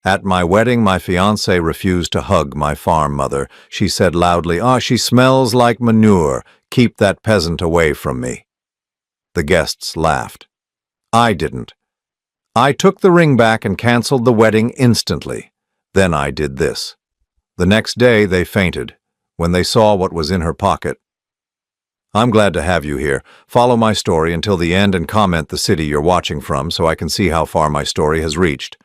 At my wedding, my fiancée refused to hug my farm mother. She said loudly, "Ah, she smells like manure. Keep that peasant away from me." The guests laughed. I didn't. I took the ring back and canceled the wedding instantly. Then I did this. The next day, they fainted when they saw what was in her pocket. I'm glad to have you here. Follow my story until the end and comment the city you're watching from so I can see how far my story has reached.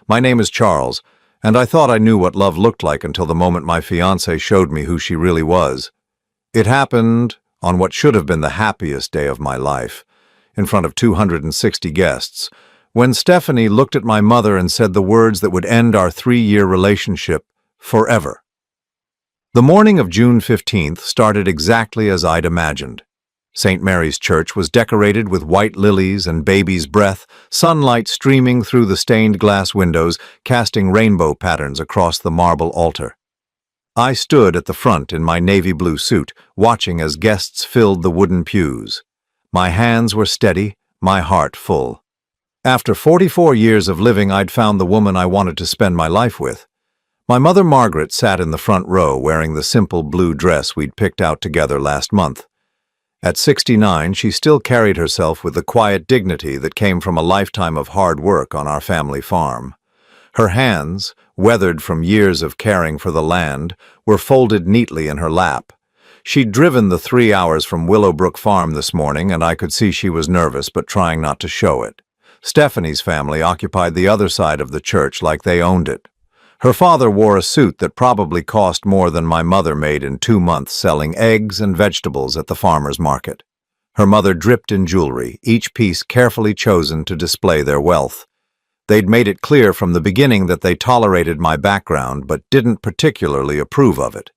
My name is Charles, and I thought I knew what love looked like until the moment my fiancée showed me who she really was. It happened on what should have been the happiest day of my life, in front of 260 guests, when Stephanie looked at my mother and said the words that would end our 3-year relationship forever. The morning of June 15th started exactly as I'd imagined. St. Mary's Church was decorated with white lilies and baby's breath, sunlight streaming through the stained glass windows, casting rainbow patterns across the marble altar. I stood at the front in my navy blue suit, watching as guests filled the wooden pews. My hands were steady, my heart full. After 44 years of living, I'd found the woman I wanted to spend my life with. My mother Margaret sat in the front row wearing the simple blue dress we'd picked out together last month. At 69, she still carried herself with the quiet dignity that came from a lifetime of hard work on our family farm. Her hands, weathered from years of caring for the land, were folded neatly in her lap. She'd driven the 3 hours from Willowbrook Farm this morning, and I could see she was nervous but trying not to show it. Stephanie's family occupied the other side of the church like they owned it. Her father wore a suit that probably cost more than my mother made in 2 months selling eggs and vegetables at the farmer's market. Her mother dripped in jewelry, each piece carefully chosen to display their wealth. They'd made it clear from the beginning that they tolerated my background but didn't particularly approve of it.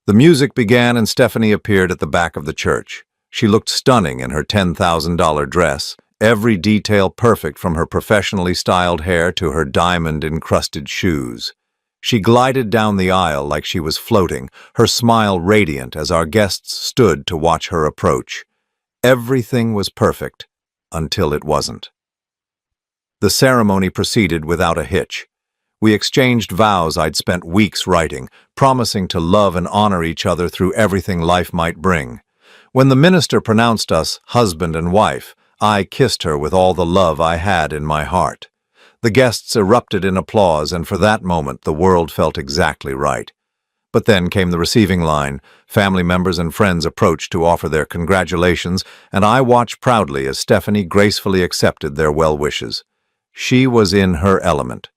The music began and Stephanie appeared at the back of the church. She looked stunning in her $10,000 dress, every detail perfect from her professionally styled hair to her diamond-encrusted shoes. She glided down the aisle like she was floating, her smile radiant as our guests stood to watch her approach. Everything was perfect, until it wasn't. The ceremony proceeded without a hitch. We exchanged vows I'd spent weeks writing, promising to love and honor each other through everything life might bring. When the minister pronounced us husband and wife, I kissed her with all the love I had in my heart. The guests erupted in applause, and for that moment the world felt exactly right. But then came the receiving line. Family members and friends approached to offer their congratulations, and I watched proudly as Stephanie gracefully accepted their well wishes. She was in her element.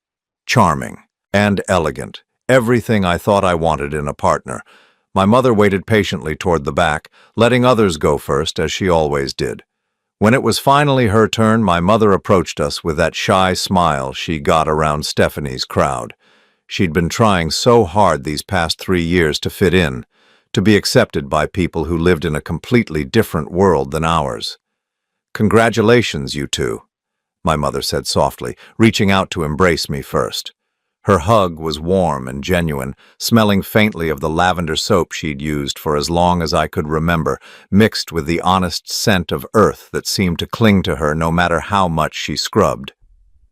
Charming and elegant. Everything I thought I wanted in a partner. My mother waited patiently toward the back, letting others go first, as she always did. When it was finally her turn, my mother approached us with that shy smile she got around Stephanie's crowd. She'd been trying so hard these past 3 years to fit in, to be accepted by people who lived in a completely different world than ours. "Congratulations, you two," my mother said softly, reaching out to embrace me first. Her hug was warm and genuine, smelling faintly of the lavender soap she'd used for as long as I could remember, mixed with the honest scent of earth that seemed to cling to her no matter how much she scrubbed.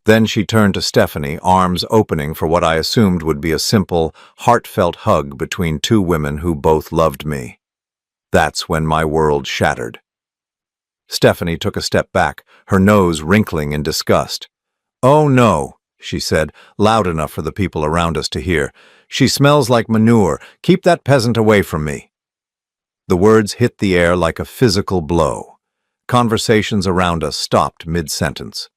Then she turned to Stephanie, arms opening for what I assumed would be a simple, heartfelt hug between two women who both loved me. That's when my world shattered. Stephanie took a step back, her nose wrinkling in disgust. "Oh no," she said, loud enough for the people around us to hear. "She smells like manure. Keep that peasant away from me." The words hit the air like a physical blow. Conversations around us stopped mid-sentence.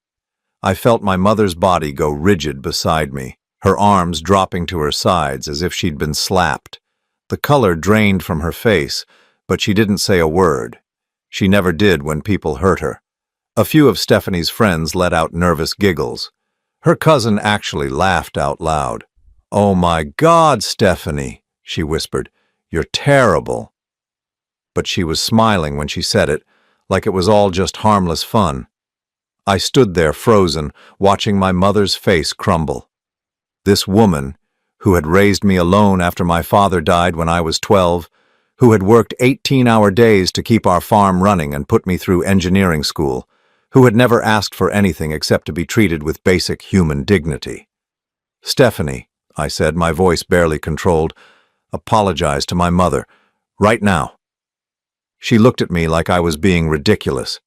I felt my mother's body go rigid beside me, her arms dropping to her sides as if she'd been slapped. The color drained from her face, but she didn't say a word. She never did when people hurt her. A few of Stephanie's friends let out nervous giggles. Her cousin actually laughed out loud. "Oh my God, Stephanie," she whispered. "You're terrible." But she was smiling when she said it, like it was all just harmless fun. I stood there frozen, watching my mother's face crumble. This woman, who had raised me alone after my father died when I was 12, who had worked 18-hour days to keep our farm running and put me through engineering school, who had never asked for anything except to be treated with basic human dignity. Stephanie, I said, my voice barely controlled, apologize to my mother. Right now. She looked at me like I was being ridiculous.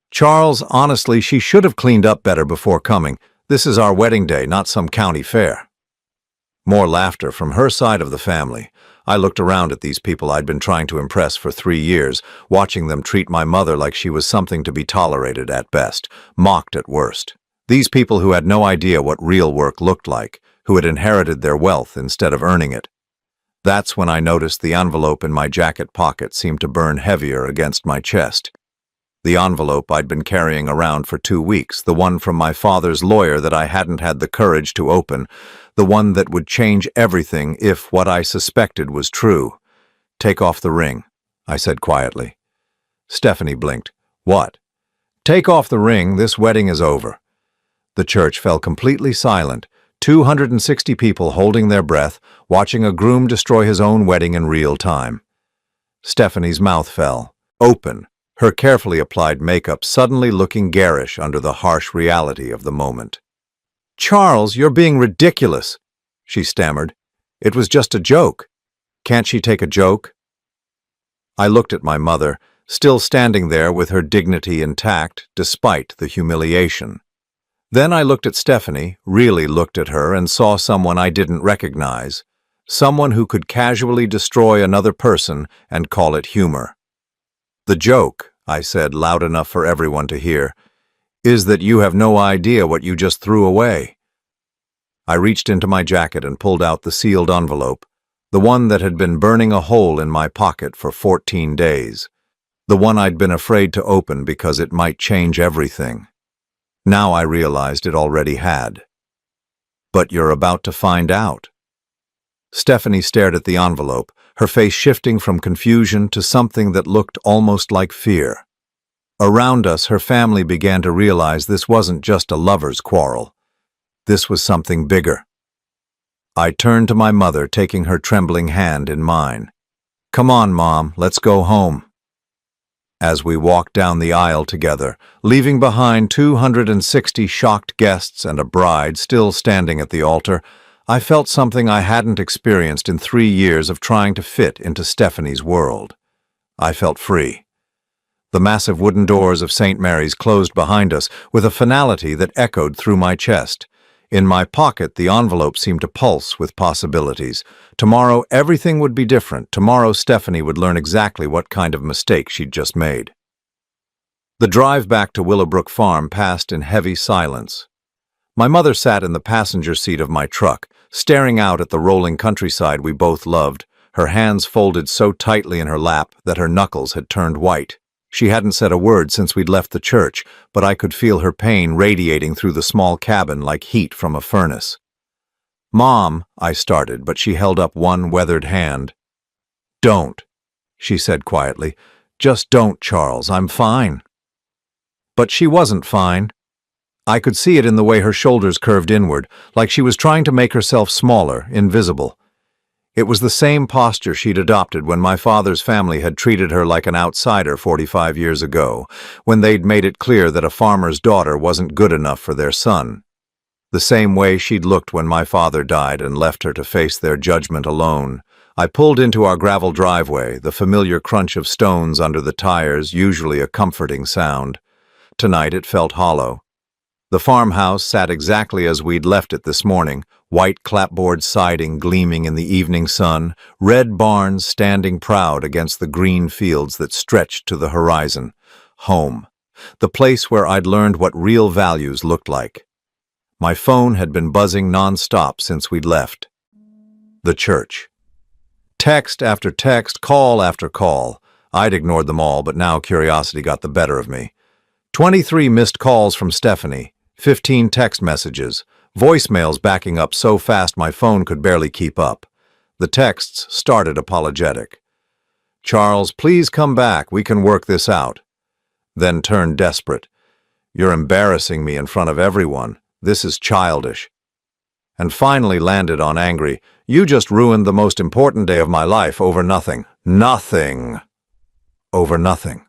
Charles, honestly, she should have cleaned up better before coming. This is our wedding day, not some county fair. More laughter from her side of the family. I looked around at these people I'd been trying to impress for 3 years, watching them treat my mother like she was something to be tolerated at best, mocked at worst. These people who had no idea what real work looked like, who had inherited their wealth instead of earning it. That's when I noticed the envelope in my jacket pocket seemed to burn heavier against my chest. The envelope I'd been carrying around for 2 weeks, the one from my father's lawyer that I hadn't had the courage to open, the one that would change everything if what I suspected was true. Take off the ring, I said quietly. Stephanie blinked. What? Take off the ring, this wedding is over. The church fell completely silent, 260 people holding their breath, watching a groom destroy his own wedding in real time. Stephanie's mouth fell, open, her carefully applied makeup suddenly looking garish under the harsh reality of the moment. Charles, you're being ridiculous, she stammered. It was just a joke. Can't she take a joke? I looked at my mother, still standing there with her dignity intact despite the humiliation. Then I looked at Stephanie, really looked at her, and saw someone I didn't recognize, someone who could casually destroy another person and call it humor. The joke, I said loud enough for everyone to hear, is that you have no idea what you just threw away. I reached into my jacket and pulled out the sealed envelope, the one that had been burning a hole in my pocket for 14 days, the one I'd been afraid to open because it might change everything. Now I realized it already had. But you're about to find out. Stephanie stared at the envelope, her face shifting from confusion to something that looked almost like fear. Around us, her family began to realize this wasn't just a lover's quarrel. This was something bigger. I turned to my mother, taking her trembling hand in mine. Come on, Mom, let's go home. As we walked down the aisle together, leaving behind 260 shocked guests and a bride still standing at the altar, I felt something I hadn't experienced in 3 years of trying to fit into Stephanie's world. I felt free. The massive wooden doors of St. Mary's closed behind us with a finality that echoed through my chest. In my pocket, the envelope seemed to pulse with possibilities. Tomorrow, everything would be different. Tomorrow, Stephanie would learn exactly what kind of mistake she'd just made. The drive back to Willowbrook Farm passed in heavy silence. My mother sat in the passenger seat of my truck, staring out at the rolling countryside we both loved, her hands folded so tightly in her lap that her knuckles had turned white. She hadn't said a word since we'd left the church, but I could feel her pain radiating through the small cabin like heat from a furnace. Mom, I started, but she held up one weathered hand. Don't, she said quietly. Just don't, Charles, I'm fine. But she wasn't fine. I could see it in the way her shoulders curved inward, like she was trying to make herself smaller, invisible. It was the same posture she'd adopted when my father's family had treated her like an outsider 45 years ago, when they'd made it clear that a farmer's daughter wasn't good enough for their son. The same way she'd looked when my father died and left her to face their judgment alone. I pulled into our gravel driveway, the familiar crunch of stones under the tires, usually a comforting sound. Tonight it felt hollow. The farmhouse sat exactly as we'd left it this morning, white clapboard siding gleaming in the evening sun, red barns standing proud against the green fields that stretched to the horizon. Home. The place where I'd learned what real values looked like. My phone had been buzzing non-stop since we'd left. The church. Text after text, call after call. I'd ignored them all, but now curiosity got the better of me. 23 missed calls from Stephanie. 15 text messages, voicemails backing up so fast my phone could barely keep up. The texts started apologetic. Charles, please come back, we can work this out. Then turned desperate. You're embarrassing me in front of everyone. This is childish. And finally landed on angry. You just ruined the most important day of my life over nothing. Nothing. Over nothing.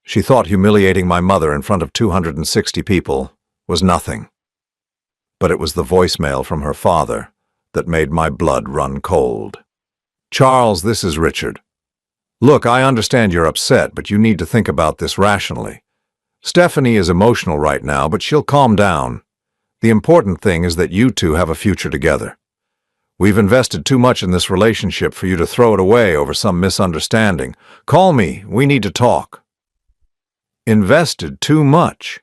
She thought humiliating my mother in front of 260 people was nothing. But it was the voicemail from her father that made my blood run cold. "Charles, this is Richard. Look, I understand you're upset, but you need to think about this rationally. Stephanie is emotional right now, but she'll calm down. The important thing is that you two have a future together. We've invested too much in this relationship for you to throw it away over some misunderstanding. Call me. We need to talk." Invested too much?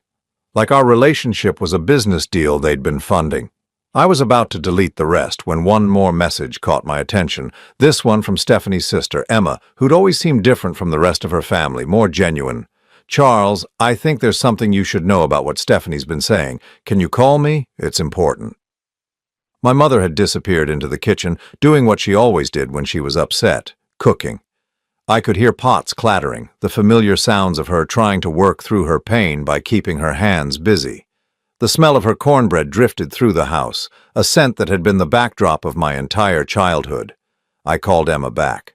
Like our relationship was a business deal they'd been funding. I was about to delete the rest when one more message caught my attention. This one from Stephanie's sister, Emma, who'd always seemed different from the rest of her family, more genuine. "Charles, I think there's something you should know about what Stephanie's been saying. Can you call me? It's important." My mother had disappeared into the kitchen, doing what she always did when she was upset, cooking. I could hear pots clattering, the familiar sounds of her trying to work through her pain by keeping her hands busy. The smell of her cornbread drifted through the house, a scent that had been the backdrop of my entire childhood. I called Emma back.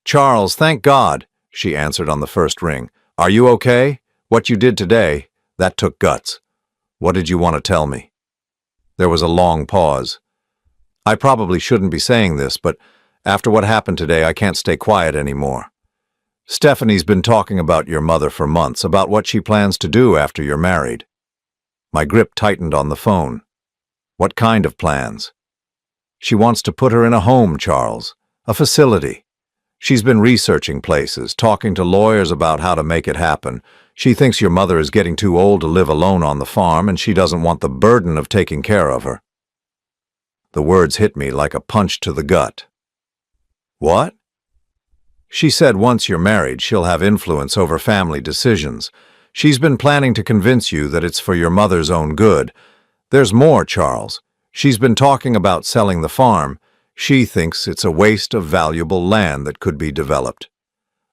"Charles, thank God," she answered on the first ring. "Are you okay? What you did today, that took guts. What did you want to tell me?" There was a long pause. "I probably shouldn't be saying this, but after what happened today, I can't stay quiet anymore. Stephanie's been talking about your mother for months, about what she plans to do after you're married." My grip tightened on the phone. "What kind of plans?" "She wants to put her in a home, Charles. A facility. She's been researching places, talking to lawyers about how to make it happen. She thinks your mother is getting too old to live alone on the farm, and she doesn't want the burden of taking care of her." The words hit me like a punch to the gut. "What?" "She said once you're married, she'll have influence over family decisions. She's been planning to convince you that it's for your mother's own good. There's more, Charles. She's been talking about selling the farm. She thinks it's a waste of valuable land that could be developed."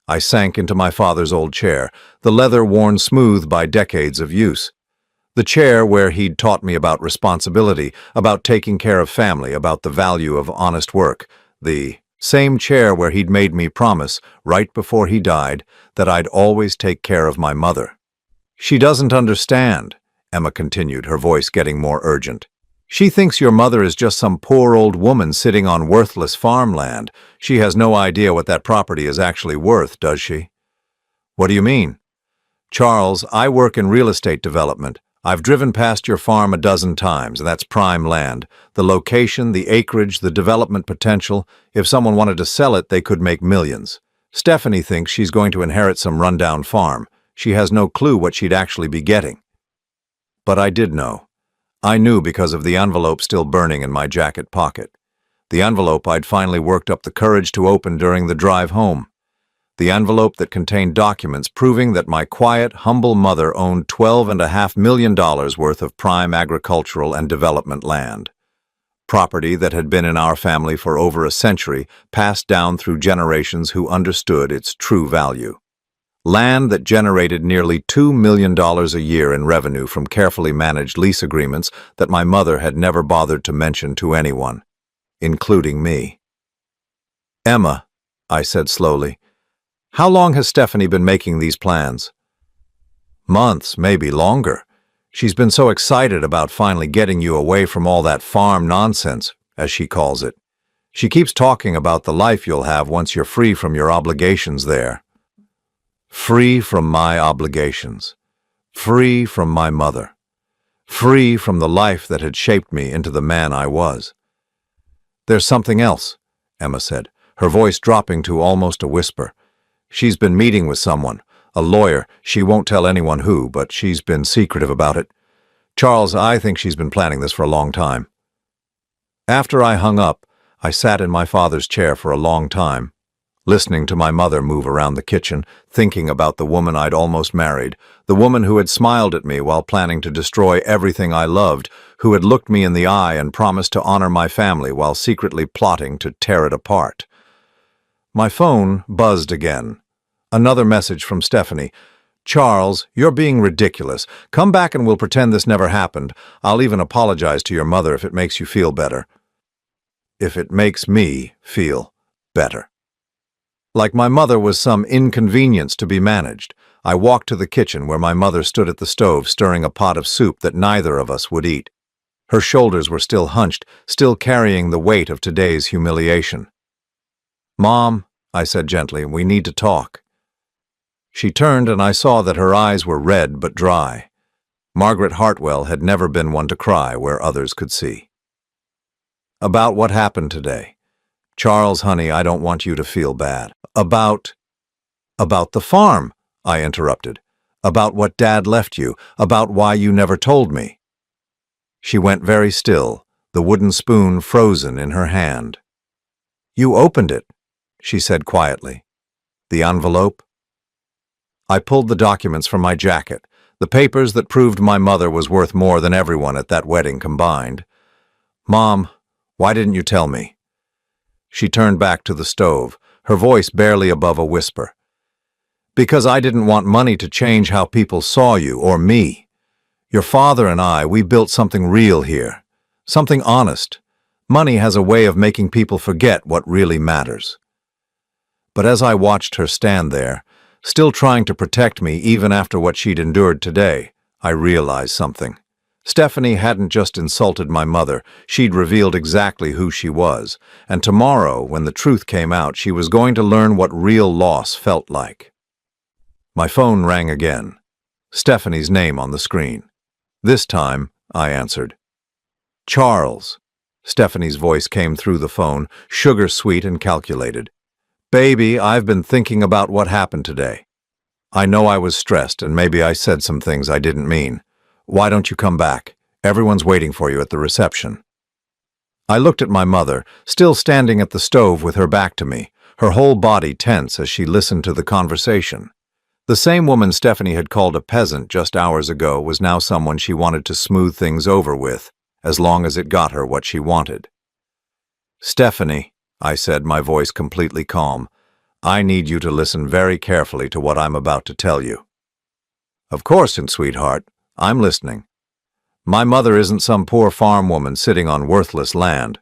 I sank into my father's old chair, the leather worn smooth by decades of use. The chair where he'd taught me about responsibility, about taking care of family, about the value of honest work. The same chair where he'd made me promise, right before he died, that I'd always take care of my mother. "She doesn't understand," Emma continued, her voice getting more urgent. "She thinks your mother is just some poor old woman sitting on worthless farmland. She has no idea what that property is actually worth, does she?" "What do you mean?" "Charles, I work in real estate development. I've driven past your farm a dozen times, and that's prime land. The location, the acreage, the development potential. If someone wanted to sell it, they could make millions. Stephanie thinks she's going to inherit some rundown farm. She has no clue what she'd actually be getting." But I did know. I knew because of the envelope still burning in my jacket pocket. The envelope I'd finally worked up the courage to open during the drive home. The envelope that contained documents proving that my quiet, humble mother owned $12.5 million worth of prime agricultural and development land. Property that had been in our family for over a century, passed down through generations who understood its true value. Land that generated nearly $2 million a year in revenue from carefully managed lease agreements that my mother had never bothered to mention to anyone, including me. "Emma," I said slowly, "how long has Stephanie been making these plans?" "Months, maybe longer. She's been so excited about finally getting you away from all that farm nonsense, as she calls it. She keeps talking about the life you'll have once you're free from your obligations there." Free from my obligations. Free from my mother. Free from the life that had shaped me into the man I was. "There's something else," Emma said, her voice dropping to almost a whisper. "She's been meeting with someone, a lawyer. She won't tell anyone who, but she's been secretive about it. Charles, I think she's been planning this for a long time." After I hung up, I sat in my father's chair for a long time, listening to my mother move around the kitchen, thinking about the woman I'd almost married, the woman who had smiled at me while planning to destroy everything I loved, who had looked me in the eye and promised to honor my family while secretly plotting to tear it apart. My phone buzzed again. Another message from Stephanie. "Charles, you're being ridiculous. Come back and we'll pretend this never happened. I'll even apologize to your mother if it makes you feel better." If it makes me feel better. Like my mother was some inconvenience to be managed, I walked to the kitchen where my mother stood at the stove stirring a pot of soup that neither of us would eat. Her shoulders were still hunched, still carrying the weight of today's humiliation. "Mom," I said gently, "we need to talk." She turned and I saw that her eyes were red but dry. Margaret Hartwell had never been one to cry where others could see. "About what happened today. Charles, honey, I don't want you to feel bad. About the farm," I interrupted. "About what Dad left you, about why you never told me." She went very still, the wooden spoon frozen in her hand. "You opened it," she said quietly. "The envelope?" I pulled the documents from my jacket, the papers that proved my mother was worth more than everyone at that wedding combined. "Mom, why didn't you tell me?" She turned back to the stove, her voice barely above a whisper. "Because I didn't want money to change how people saw you or me. Your father and I, we built something real here, something honest. Money has a way of making people forget what really matters." But as I watched her stand there, still trying to protect me even after what she'd endured today, I realized something. Stephanie hadn't just insulted my mother, she'd revealed exactly who she was, and tomorrow, when the truth came out, she was going to learn what real loss felt like. My phone rang again. Stephanie's name on the screen. This time, I answered. "Charles." Stephanie's voice came through the phone, sugar-sweet and calculated. "Baby, I've been thinking about what happened today. I know I was stressed and maybe I said some things I didn't mean. Why don't you come back? Everyone's waiting for you at the reception." I looked at my mother, still standing at the stove with her back to me, her whole body tense as she listened to the conversation. The same woman Stephanie had called a peasant just hours ago was now someone she wanted to smooth things over with, as long as it got her what she wanted. "Stephanie," I said, my voice completely calm, "I need you to listen very carefully to what I'm about to tell you." "Of course, sweetheart, I'm listening. My mother isn't some poor farm woman sitting on worthless land."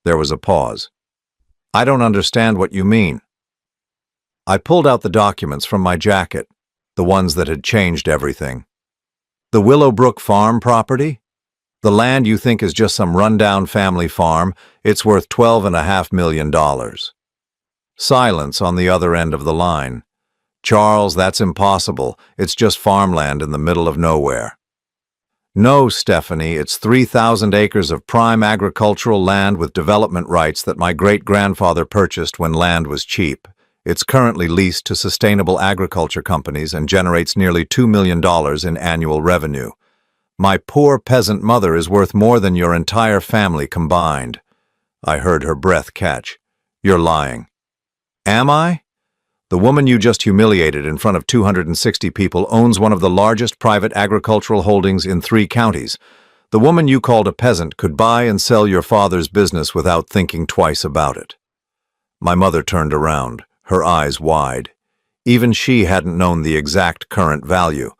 There was a pause. "I don't understand what you mean." I pulled out the documents from my jacket, the ones that had changed everything. "The Willowbrook farm property? The land you think is just some rundown family farm, it's worth $12.5 million. Silence on the other end of the line. "Charles, that's impossible. It's just farmland in the middle of nowhere." "No, Stephanie, it's 3,000 acres of prime agricultural land with development rights that my great-grandfather purchased when land was cheap. It's currently leased to sustainable agriculture companies and generates nearly $2 million in annual revenue. My poor peasant mother is worth more than your entire family combined." I heard her breath catch. "You're lying." "Am I? The woman you just humiliated in front of 260 people owns one of the largest private agricultural holdings in 3 counties. The woman you called a peasant could buy and sell your father's business without thinking twice about it." My mother turned around, her eyes wide. Even she hadn't known the exact current value.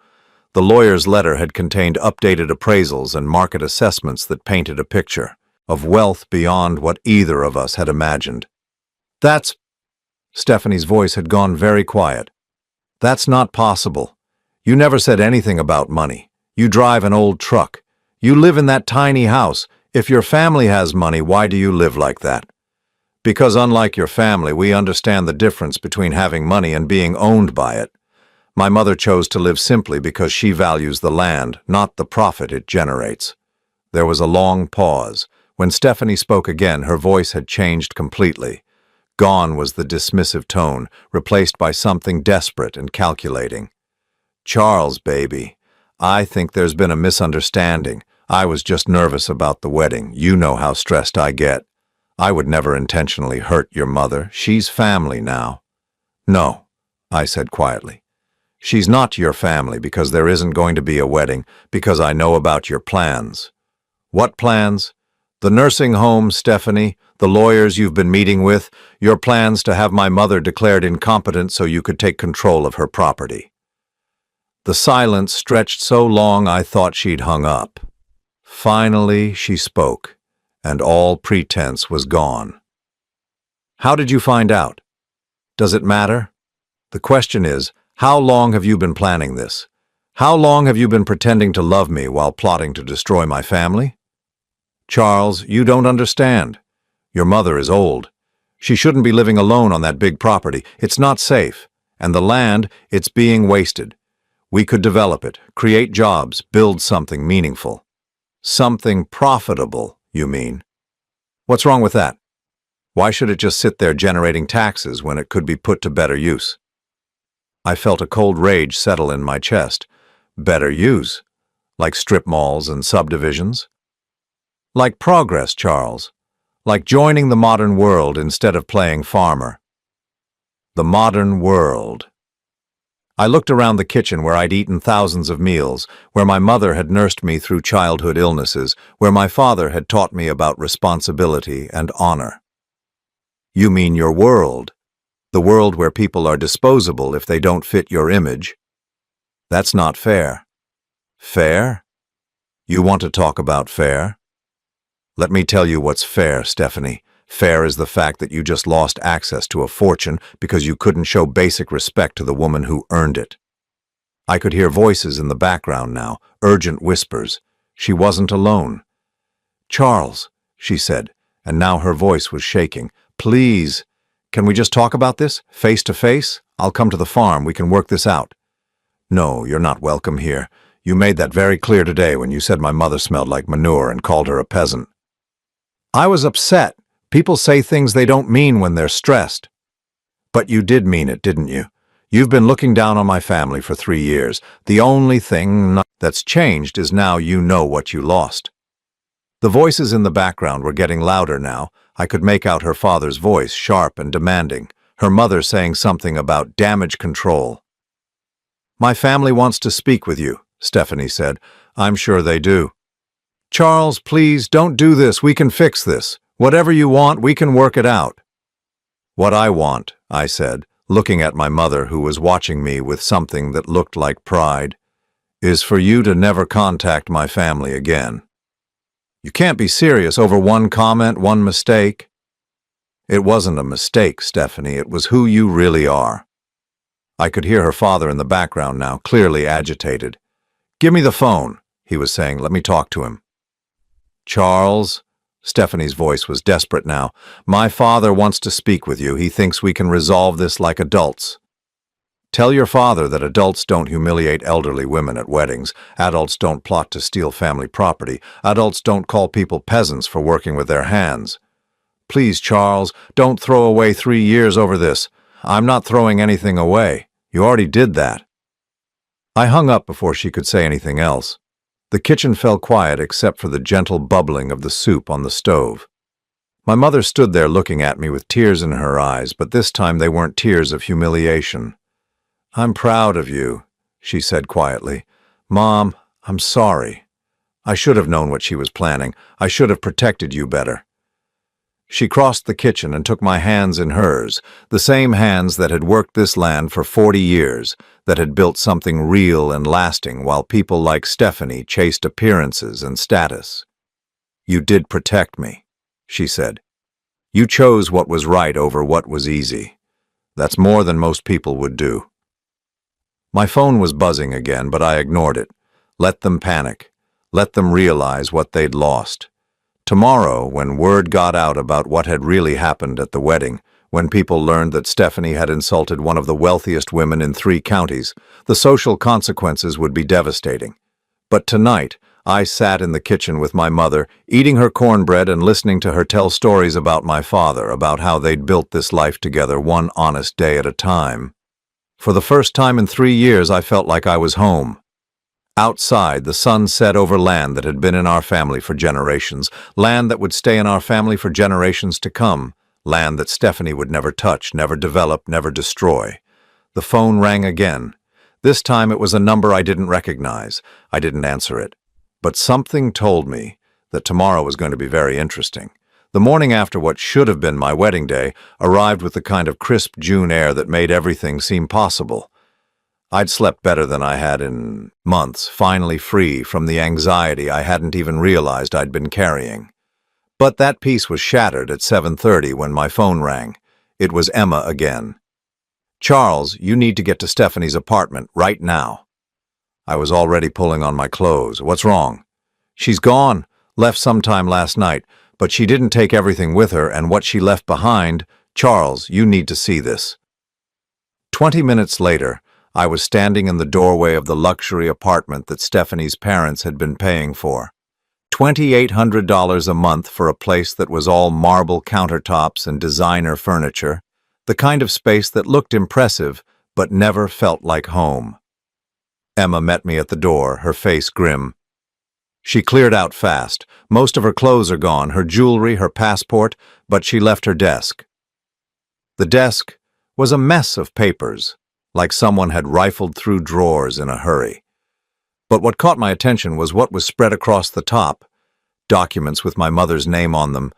The lawyer's letter had contained updated appraisals and market assessments that painted a picture of wealth beyond what either of us had imagined. "That's..." Stephanie's voice had gone very quiet. "That's not possible. You never said anything about money. You drive an old truck. You live in that tiny house. If your family has money, why do you live like that? Because unlike your family, we understand the difference between having money and being owned by it. My mother chose to live simply because she values the land, not the profit it generates." There was a long pause. When Stephanie spoke again, her voice had changed completely. Gone was the dismissive tone, replaced by something desperate and calculating. "Charles, baby, I think there's been a misunderstanding. I was just nervous about the wedding. You know how stressed I get. I would never intentionally hurt your mother. She's family now." "No," I said quietly. "She's not your family because there isn't going to be a wedding, because I know about your plans." "What plans?" "The nursing home, Stephanie, the lawyers you've been meeting with, your plans to have my mother declared incompetent so you could take control of her property." The silence stretched so long I thought she'd hung up. Finally, she spoke, and all pretense was gone. "How did you find out? Does it matter? The question is, how long have you been planning this? How long have you been pretending to love me while plotting to destroy my family?" Charles, you don't understand. Your mother is old. She shouldn't be living alone on that big property. It's not safe. And the land, it's being wasted. We could develop it, create jobs, build something meaningful. Something profitable, you mean? What's wrong with that? Why should it just sit there generating taxes when it could be put to better use? I felt a cold rage settle in my chest. Better use? Like strip malls and subdivisions? Like progress, Charles. Like joining the modern world instead of playing farmer. The modern world. I looked around the kitchen where I'd eaten thousands of meals, where my mother had nursed me through childhood illnesses, where my father had taught me about responsibility and honor. You mean your world? The world where people are disposable if they don't fit your image? That's not fair. Fair? You want to talk about fair? Let me tell you what's fair, Stephanie. Fair is the fact that you just lost access to a fortune because you couldn't show basic respect to the woman who earned it. I could hear voices in the background now, urgent whispers. She wasn't alone. Charles, she said, and now her voice was shaking. Please, can we just talk about this, face to face? I'll come to the farm, we can work this out. No, you're not welcome here. You made that very clear today when you said my mother smelled like manure and called her a peasant. I was upset. People say things they don't mean when they're stressed. But you did mean it, didn't you? You've been looking down on my family for 3 years. The only thing that's changed is now you know what you lost. The voices in the background were getting louder now. I could make out her father's voice, sharp and demanding. Her mother saying something about damage control. My family wants to speak with you, Stephanie said. I'm sure they do. Charles, please, don't do this. We can fix this. Whatever you want, we can work it out. What I want, I said, looking at my mother who was watching me with something that looked like pride, is for you to never contact my family again. You can't be serious over one comment, one mistake. It wasn't a mistake, Stephanie. It was who you really are. I could hear her father in the background now, clearly agitated. Give me the phone, he was saying. Let me talk to him. Charles, Stephanie's voice was desperate now. My father wants to speak with you. He thinks we can resolve this like adults. Tell your father that adults don't humiliate elderly women at weddings. Adults don't plot to steal family property. Adults don't call people peasants for working with their hands. Please, Charles, don't throw away 3 years over this. I'm not throwing anything away. You already did that. I hung up before she could say anything else. The kitchen fell quiet except for the gentle bubbling of the soup on the stove. My mother stood there looking at me with tears in her eyes, but this time they weren't tears of humiliation. I'm proud of you, she said quietly. Mom, I'm sorry. I should have known what she was planning. I should have protected you better. She crossed the kitchen and took my hands in hers, the same hands that had worked this land for 40 years, that had built something real and lasting while people like Stephanie chased appearances and status. You did protect me, she said. You chose what was right over what was easy. That's more than most people would do. My phone was buzzing again, but I ignored it. Let them panic. Let them realize what they'd lost. Tomorrow, when word got out about what had really happened at the wedding, when people learned that Stephanie had insulted one of the wealthiest women in 3 counties, the social consequences would be devastating. But tonight, I sat in the kitchen with my mother, eating her cornbread and listening to her tell stories about my father, about how they'd built this life together one honest day at a time. For the first time in 3 years, I felt like I was home. Outside, the sun set over land that had been in our family for generations, land that would stay in our family for generations to come, land that Stephanie would never touch, never develop, never destroy. The phone rang again. This time it was a number I didn't recognize. I didn't answer it. But something told me that tomorrow was going to be very interesting. The morning after what should have been my wedding day arrived with the kind of crisp June air that made everything seem possible. I'd slept better than I had in months, finally free from the anxiety I hadn't even realized I'd been carrying. But that peace was shattered at 7:30 when my phone rang. It was Emma again. Charles, you need to get to Stephanie's apartment right now. I was already pulling on my clothes. What's wrong? She's gone. Left sometime last night, but she didn't take everything with her, and what she left behind, Charles, you need to see this. 20 minutes later, I was standing in the doorway of the luxury apartment that Stephanie's parents had been paying for. $2,800 a month for a place that was all marble countertops and designer furniture, the kind of space that looked impressive but never felt like home. Emma met me at the door, her face grim. She cleared out fast. Most of her clothes are gone, her jewelry, her passport, but she left her desk. The desk was a mess of papers, like someone had rifled through drawers in a hurry. But what caught my attention was what was spread across the top. Documents with my mother's name on them,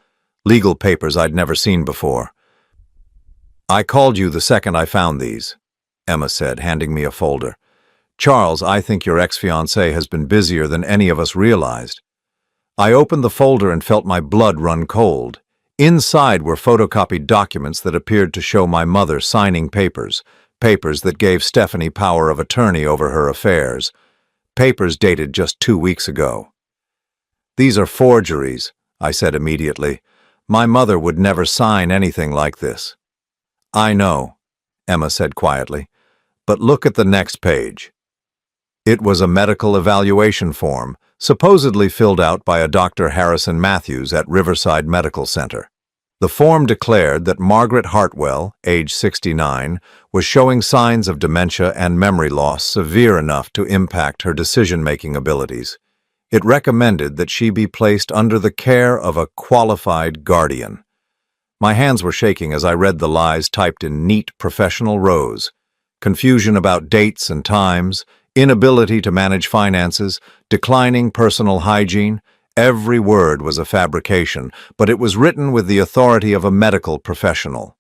legal papers I'd never seen before. I called you the second I found these, Emma said, handing me a folder. Charles, I think your ex-fiancée has been busier than any of us realized. I opened the folder and felt my blood run cold. Inside were photocopied documents that appeared to show my mother signing papers that gave Stephanie power of attorney over her affairs. Papers dated just 2 weeks ago. These are forgeries, I said immediately. My mother would never sign anything like this. I know, Emma said quietly, but look at the next page. It was a medical evaluation form, supposedly filled out by a Dr. Harrison Matthews at Riverside Medical Center. The form declared that Margaret Hartwell, age 69, was showing signs of dementia and memory loss severe enough to impact her decision-making abilities. It recommended that she be placed under the care of a qualified guardian. My hands were shaking as I read the lies typed in neat professional rows. Confusion about dates and times, inability to manage finances, declining personal hygiene. Every word was a fabrication, but it was written with the authority of a medical professional.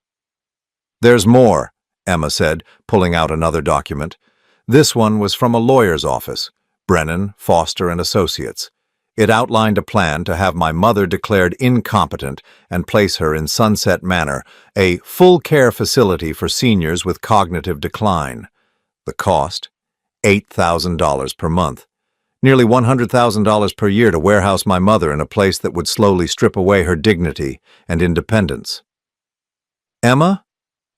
There's more, Emma said, pulling out another document. This one was from a lawyer's office, Brennan, Foster and Associates. It outlined a plan to have my mother declared incompetent and place her in Sunset Manor, a full-care facility for seniors with cognitive decline. The cost? $8,000 per month. Nearly $100,000 per year to warehouse my mother in a place that would slowly strip away her dignity and independence. Emma?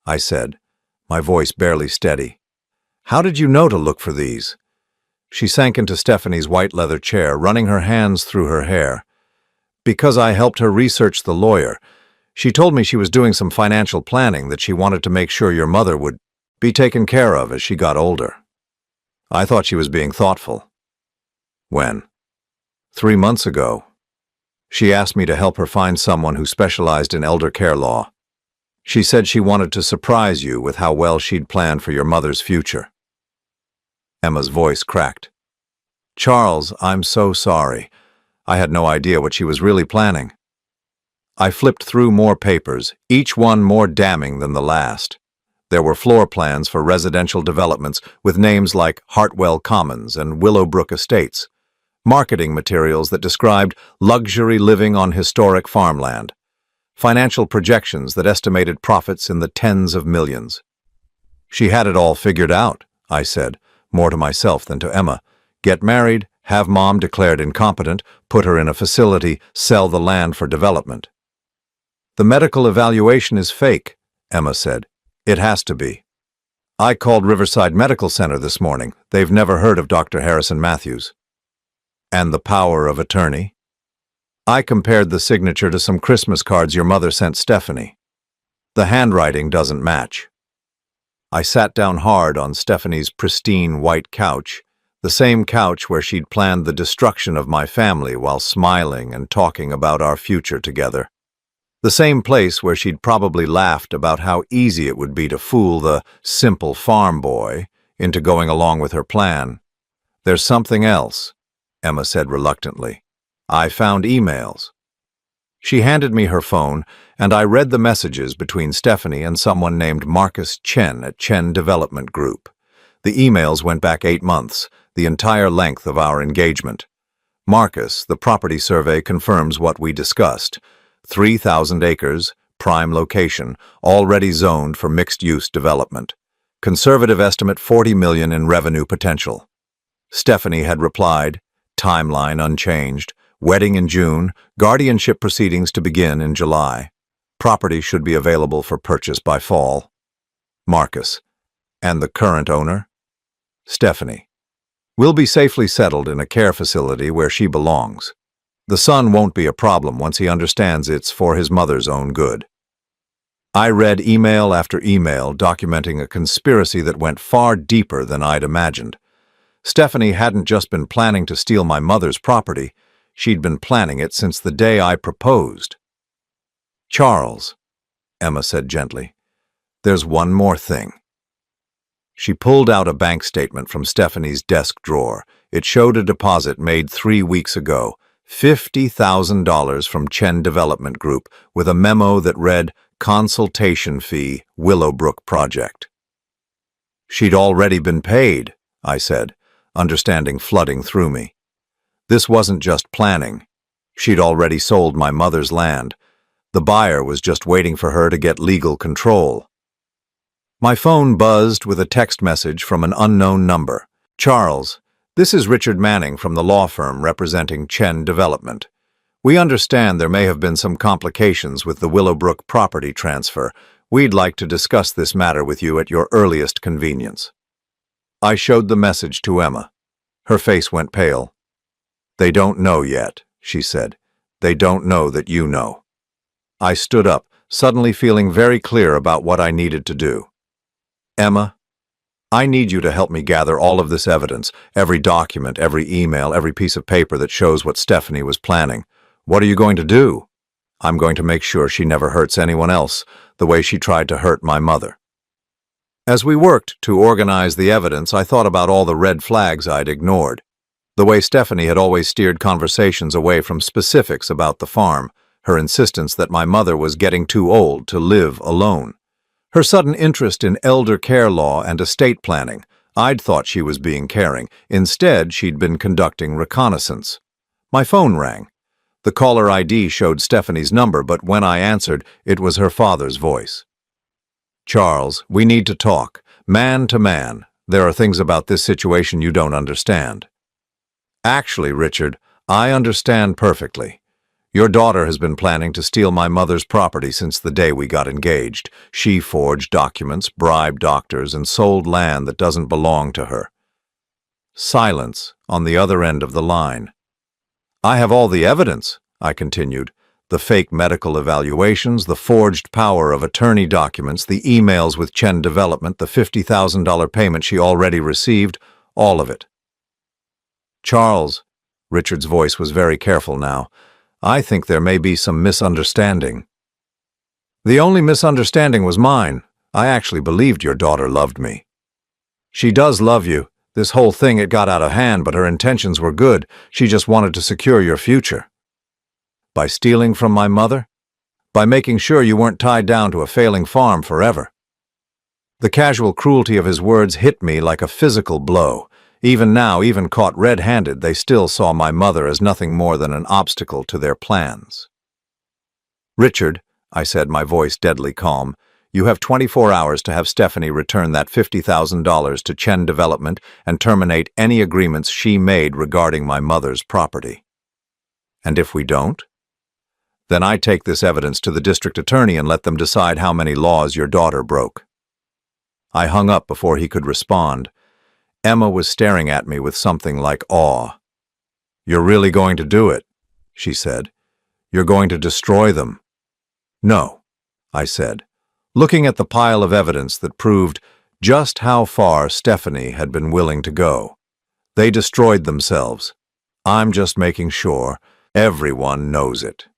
I said, my voice barely steady. How did you know to look for these? She sank into Stephanie's white leather chair, running her hands through her hair. Because I helped her research the lawyer. She told me she was doing some financial planning, that she wanted to make sure your mother would be taken care of as she got older. I thought she was being thoughtful. When? 3 months ago. She asked me to help her find someone who specialized in elder care law. She said she wanted to surprise you with how well she'd planned for your mother's future. Emma's voice cracked. Charles, I'm so sorry. I had no idea what she was really planning. I flipped through more papers, each one more damning than the last. There were floor plans for residential developments with names like Hartwell Commons and Willowbrook Estates, marketing materials that described luxury living on historic farmland, financial projections that estimated profits in the tens of millions. She had it all figured out, I said, more to myself than to Emma. Get married, have mom declared incompetent, put her in a facility, sell the land for development. The medical evaluation is fake, Emma said. It has to be. I called Riverside Medical Center this morning. They've never heard of Dr. Harrison Matthews. And the power of attorney? I compared the signature to some Christmas cards your mother sent Stephanie. The handwriting doesn't match. I sat down hard on Stephanie's pristine white couch, the same couch where she'd planned the destruction of my family while smiling and talking about our future together. The same place where she'd probably laughed about how easy it would be to fool the simple farm boy into going along with her plan. There's something else, Emma said reluctantly. I found emails. She handed me her phone, and I read the messages between Stephanie and someone named Marcus Chen at Chen Development Group. The emails went back 8 months, the entire length of our engagement. Marcus, the property survey confirms what we discussed. 3,000 acres, prime location, already zoned for mixed-use development. Conservative estimate $40 million in revenue potential. Stephanie had replied, timeline unchanged, Wedding in June, guardianship proceedings to begin in July. Property should be available for purchase by fall. Marcus. And the current owner? Stephanie. Will be safely settled in a care facility where she belongs. The son won't be a problem once he understands it's for his mother's own good. I read email after email documenting a conspiracy that went far deeper than I'd imagined. Stephanie hadn't just been planning to steal my mother's property, she'd been planning it since the day I proposed. Charles, Emma said gently, there's one more thing. She pulled out a bank statement from Stephanie's desk drawer. It showed a deposit made 3 weeks ago, $50,000 from Chen Development Group, with a memo that read, Consultation Fee, Willowbrook Project. She'd already been paid, I said, understanding flooding through me. This wasn't just planning. She'd already sold my mother's land. The buyer was just waiting for her to get legal control. My phone buzzed with a text message from an unknown number. Charles, this is Richard Manning from the law firm representing Chen Development. We understand there may have been some complications with the Willowbrook property transfer. We'd like to discuss this matter with you at your earliest convenience. I showed the message to Emma. Her face went pale. They don't know yet, she said. They don't know that you know. I stood up, suddenly feeling very clear about what I needed to do. Emma, I need you to help me gather all of this evidence, every document, every email, every piece of paper that shows what Stephanie was planning. What are you going to do? I'm going to make sure she never hurts anyone else, the way she tried to hurt my mother. As we worked to organize the evidence, I thought about all the red flags I'd ignored. The way Stephanie had always steered conversations away from specifics about the farm, her insistence that my mother was getting too old to live alone. Her sudden interest in elder care law and estate planning. I'd thought she was being caring. Instead, she'd been conducting reconnaissance. My phone rang. The caller ID showed Stephanie's number, but when I answered, it was her father's voice. Charles, we need to talk. Man to man. There are things about this situation you don't understand. Actually, Richard, I understand perfectly. Your daughter has been planning to steal my mother's property since the day we got engaged. She forged documents, bribed doctors, and sold land that doesn't belong to her. Silence on the other end of the line. I have all the evidence, I continued. The fake medical evaluations, the forged power of attorney documents, the emails with Chen Development, the $50,000 payment she already received, all of it. Charles, Richard's voice was very careful now, I think there may be some misunderstanding. The only misunderstanding was mine. I actually believed your daughter loved me. She does love you. This whole thing, it got out of hand, but her intentions were good. She just wanted to secure your future. By stealing from my mother? By making sure you weren't tied down to a failing farm forever. The casual cruelty of his words hit me like a physical blow. Even now, even caught red-handed, they still saw my mother as nothing more than an obstacle to their plans. Richard, I said, my voice deadly calm, you have 24 hours to have Stephanie return that $50,000 to Chen Development and terminate any agreements she made regarding my mother's property. And if we don't? Then I take this evidence to the district attorney and let them decide how many laws your daughter broke. I hung up before he could respond. Emma was staring at me with something like awe. You're really going to do it, she said. You're going to destroy them. No, I said, looking at the pile of evidence that proved just how far Stephanie had been willing to go. They destroyed themselves. I'm just making sure everyone knows it.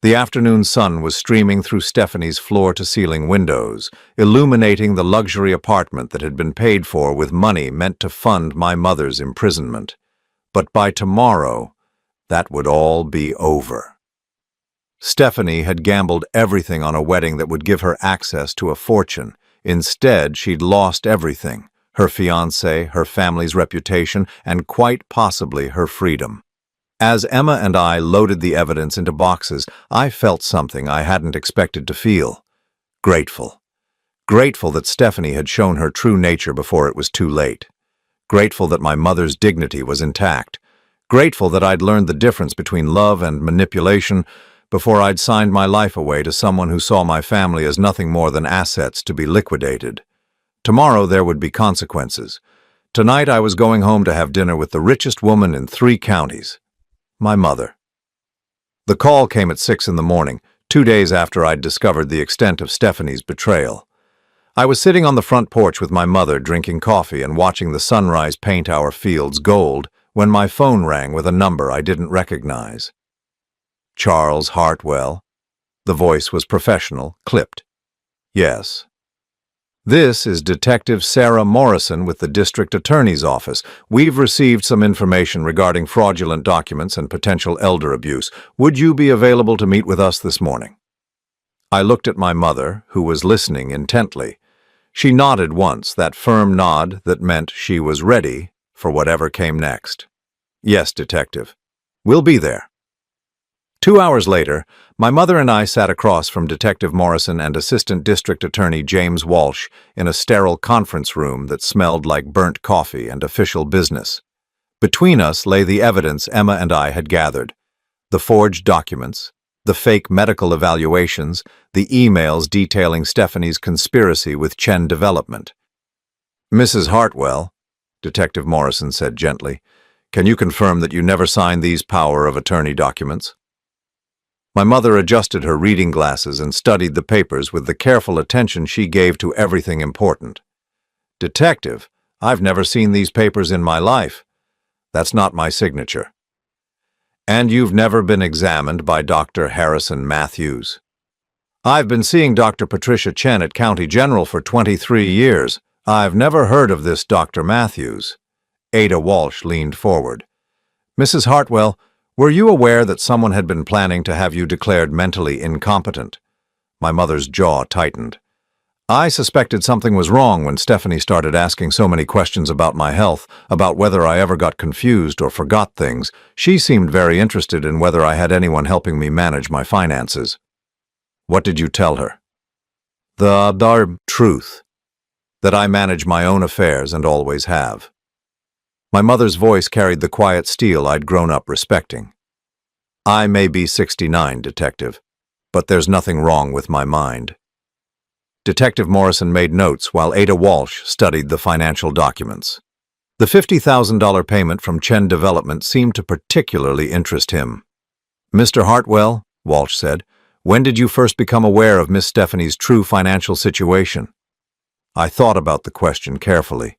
The afternoon sun was streaming through Stephanie's floor-to-ceiling windows, illuminating the luxury apartment that had been paid for with money meant to fund my mother's imprisonment. But by tomorrow, that would all be over. Stephanie had gambled everything on a wedding that would give her access to a fortune. Instead, she'd lost everything, her fiancé, her family's reputation, and quite possibly her freedom. As Emma and I loaded the evidence into boxes, I felt something I hadn't expected to feel. Grateful. Grateful that Stephanie had shown her true nature before it was too late. Grateful that my mother's dignity was intact. grateful that I'd learned the difference between love and manipulation before I'd signed my life away to someone who saw my family as nothing more than assets to be liquidated. Tomorrow there would be consequences. Tonight I was going home to have dinner with the richest woman in 3 counties, my mother. The call came at 6 in the morning, 2 days after I'd discovered the extent of Stephanie's betrayal. I was sitting on the front porch with my mother drinking coffee and watching the sunrise paint our fields gold when my phone rang with a number I didn't recognize. Charles Hartwell. The voice was professional, clipped. Yes. This is Detective Sarah Morrison with the District Attorney's Office. We've received some information regarding fraudulent documents and potential elder abuse. Would you be available to meet with us this morning? I looked at my mother, who was listening intently. She nodded once, that firm nod that meant she was ready for whatever came next. Yes, Detective. We'll be there. 2 hours later, my mother and I sat across from Detective Morrison and Assistant District Attorney James Walsh in a sterile conference room that smelled like burnt coffee and official business. Between us lay the evidence Emma and I had gathered: the forged documents, the fake medical evaluations, the emails detailing Stephanie's conspiracy with Chen Development. Mrs. Hartwell, Detective Morrison said gently, can you confirm that you never signed these power of attorney documents? My mother adjusted her reading glasses and studied the papers with the careful attention she gave to everything important. Detective, I've never seen these papers in my life. That's not my signature. And you've never been examined by Dr. Harrison Matthews? I've been seeing Dr. Patricia Chen at County General for 23 years. I've never heard of this Dr. Matthews. Ada Walsh leaned forward. Mrs. Hartwell, were you aware that someone had been planning to have you declared mentally incompetent? My mother's jaw tightened. I suspected something was wrong when Stephanie started asking so many questions about my health, about whether I ever got confused or forgot things. She seemed very interested in whether I had anyone helping me manage my finances. What did you tell her? The truth. That I manage my own affairs and always have. My mother's voice carried the quiet steel I'd grown up respecting. I may be 69, Detective, but there's nothing wrong with my mind. Detective Morrison made notes while Ada Walsh studied the financial documents. The $50,000 payment from Chen Development seemed to particularly interest him. Mr. Hartwell, Walsh said, when did you first become aware of Miss Stephanie's true financial situation? I thought about the question carefully.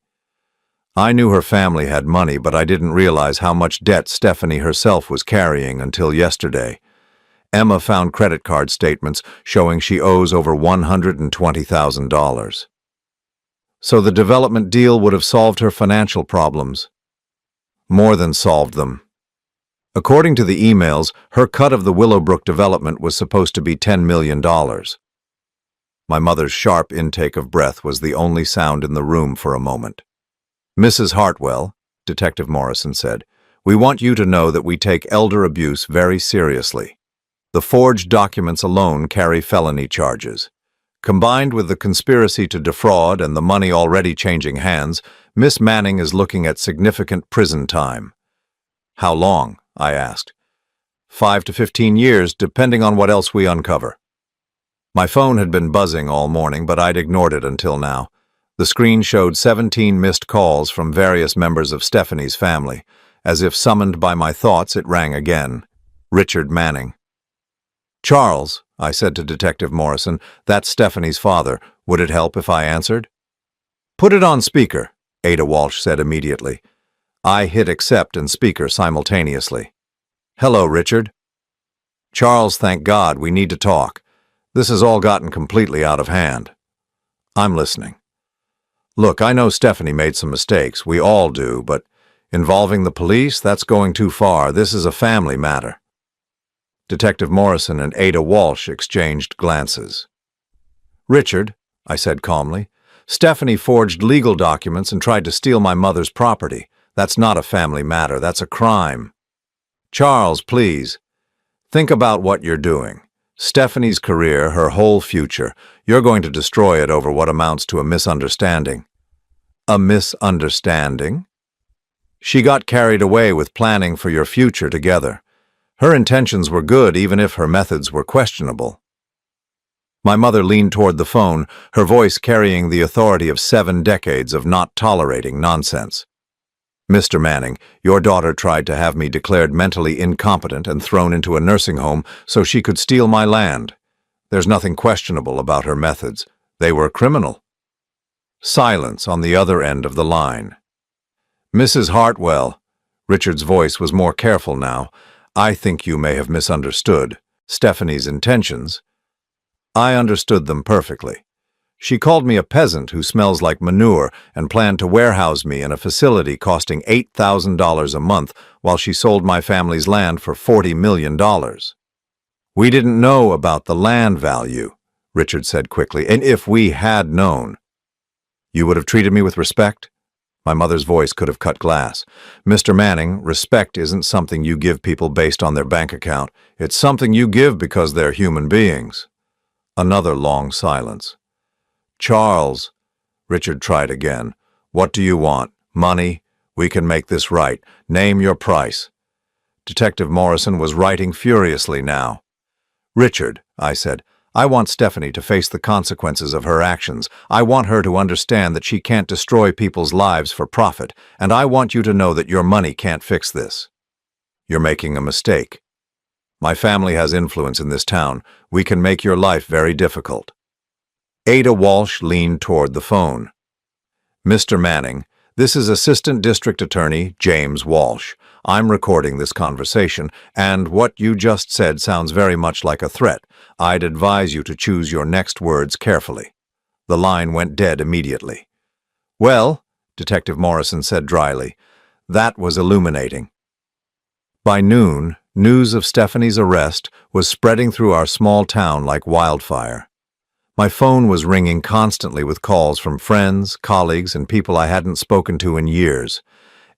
I knew her family had money, but I didn't realize how much debt Stephanie herself was carrying until yesterday. Emma found credit card statements showing she owes over $120,000. So the development deal would have solved her financial problems. More than solved them. According to the emails, her cut of the Willowbrook development was supposed to be $10 million. My mother's sharp intake of breath was the only sound in the room for a moment. Mrs. Hartwell, Detective Morrison said, we want you to know that we take elder abuse very seriously. The forged documents alone carry felony charges. Combined with the conspiracy to defraud and the money already changing hands, Miss Manning is looking at significant prison time. How long? I asked. 5 to 15 years, depending on what else we uncover. My phone had been buzzing all morning, but I'd ignored it until now. The screen showed 17 missed calls from various members of Stephanie's family. As if summoned by my thoughts, it rang again. Richard Manning. Charles, I said to Detective Morrison, that's Stephanie's father. Would it help if I answered? Put it on speaker, Ada Walsh said immediately. I hit accept and speaker simultaneously. Hello, Richard. Charles, thank God, we need to talk. This has all gotten completely out of hand. I'm listening. Look, I know Stephanie made some mistakes. We all do, but involving the police, that's going too far. This is a family matter. Detective Morrison and Ada Walsh exchanged glances. Richard, I said calmly, Stephanie forged legal documents and tried to steal my mother's property. That's not a family matter. That's a crime. Charles, please. Think about what you're doing. Stephanie's career, her whole future. You're going to destroy it over what amounts to a misunderstanding. A misunderstanding? She got carried away with planning for your future together. Her intentions were good even if her methods were questionable. My mother leaned toward the phone, her voice carrying the authority of 7 decades of not tolerating nonsense. Mr. Manning, your daughter tried to have me declared mentally incompetent and thrown into a nursing home so she could steal my land. There's nothing questionable about her methods. They were criminal. Silence on the other end of the line. Mrs. Hartwell, Richard's voice was more careful now, I think you may have misunderstood Stephanie's intentions. I understood them perfectly. She called me a peasant who smells like manure and planned to warehouse me in a facility costing $8,000 a month while she sold my family's land for $40 million. We didn't know about the land value, Richard said quickly, and if we had known, you would have treated me with respect? My mother's voice could have cut glass. Mr. Manning, respect isn't something you give people based on their bank account. It's something you give because they're human beings. Another long silence. Charles, Richard tried again. What do you want? Money? We can make this right. Name your price. Detective Morrison was writing furiously now. Richard, I said, I want Stephanie to face the consequences of her actions. I want her to understand that she can't destroy people's lives for profit, and I want you to know that your money can't fix this. You're making a mistake. My family has influence in this town. We can make your life very difficult. Ada Walsh leaned toward the phone. Mr. Manning, this is Assistant District Attorney James Walsh. I'm recording this conversation, and what you just said sounds very much like a threat. I'd advise you to choose your next words carefully. The line went dead immediately. Well, Detective Morrison said dryly, that was illuminating. By noon, news of Stephanie's arrest was spreading through our small town like wildfire. My phone was ringing constantly with calls from friends, colleagues, and people I hadn't spoken to in years.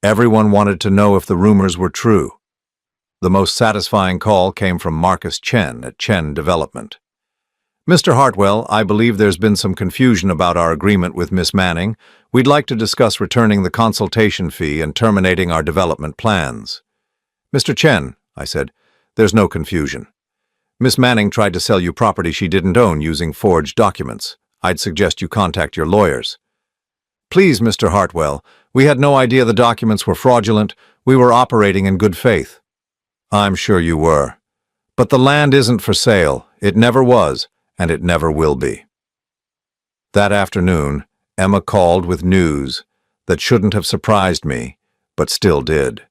Everyone wanted to know if the rumors were true. The most satisfying call came from Marcus Chen at Chen Development. Mr. Hartwell, I believe there's been some confusion about our agreement with Miss Manning. We'd like to discuss returning the consultation fee and terminating our development plans. Mr. Chen, I said, there's no confusion. Miss Manning tried to sell you property she didn't own using forged documents. I'd suggest you contact your lawyers. Please, Mr. Hartwell, we had no idea the documents were fraudulent. We were operating in good faith. I'm sure you were. But the land isn't for sale. It never was, and it never will be. That afternoon, Emma called with news that shouldn't have surprised me, but still did.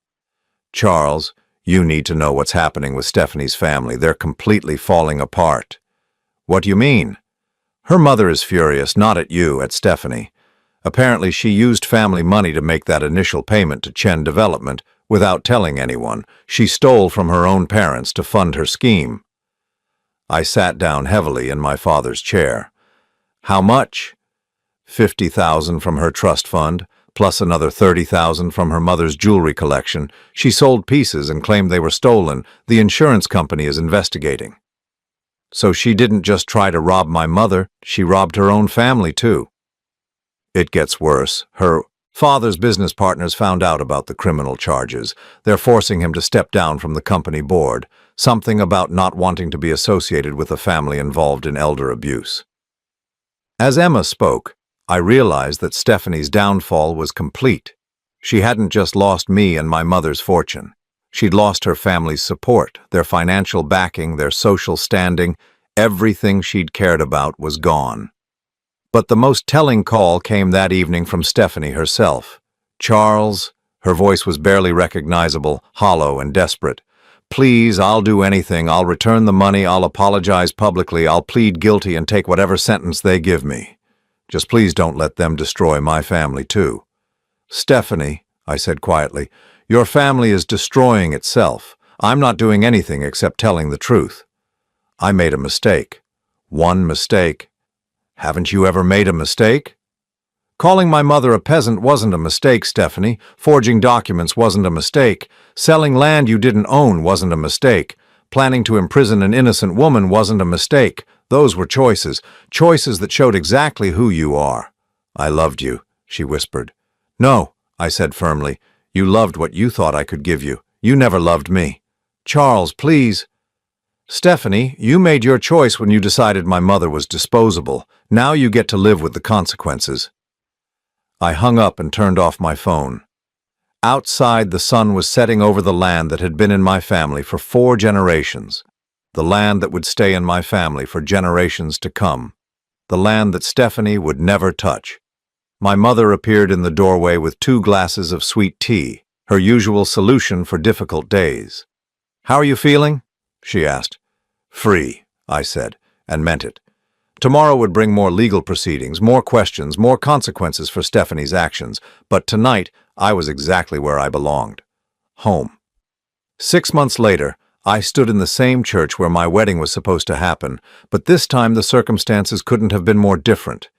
Charles, you need to know what's happening with Stephanie's family. They're completely falling apart. What do you mean? Her mother is furious, not at you, at Stephanie. Apparently she used family money to make that initial payment to Chen Development without telling anyone. She stole from her own parents to fund her scheme. I sat down heavily in my father's chair. How much? $50,000 from her trust fund, plus another $30,000 from her mother's jewelry collection. She sold pieces and claimed they were stolen. The insurance company is investigating. So she didn't just try to rob my mother, she robbed her own family too. It gets worse. Her father's business partners found out about the criminal charges. They're forcing him to step down from the company board. Something about not wanting to be associated with a family involved in elder abuse. As Emma spoke, I realized that Stephanie's downfall was complete. She hadn't just lost me and my mother's fortune. She'd lost her family's support, their financial backing, their social standing. Everything she'd cared about was gone. But the most telling call came that evening from Stephanie herself. Charles, her voice was barely recognizable, hollow and desperate. Please, I'll do anything. I'll return the money. I'll apologize publicly. I'll plead guilty and take whatever sentence they give me. Just please don't let them destroy my family too. Stephanie, I said quietly, your family is destroying itself. I'm not doing anything except telling the truth. I made a mistake. One mistake. Haven't you ever made a mistake? Calling my mother a peasant wasn't a mistake, Stephanie. Forging documents wasn't a mistake. Selling land you didn't own wasn't a mistake. Planning to imprison an innocent woman wasn't a mistake. Those were choices. Choices that showed exactly who you are. I loved you, she whispered. No, I said firmly. You loved what you thought I could give you. You never loved me. Charles, please. Stephanie, you made your choice when you decided my mother was disposable. Now you get to live with the consequences. I hung up and turned off my phone. Outside, the sun was setting over the land that had been in my family for 4 generations. The land that would stay in my family for generations to come. The land that Stephanie would never touch. My mother appeared in the doorway with 2 glasses of sweet tea, her usual solution for difficult days. "How are you feeling?" she asked. "Free," I said, and meant it. Tomorrow would bring more legal proceedings, more questions, more consequences for Stephanie's actions, but tonight I was exactly where I belonged. Home. 6 months later, I stood in the same church where my wedding was supposed to happen, but this time the circumstances couldn't have been more different.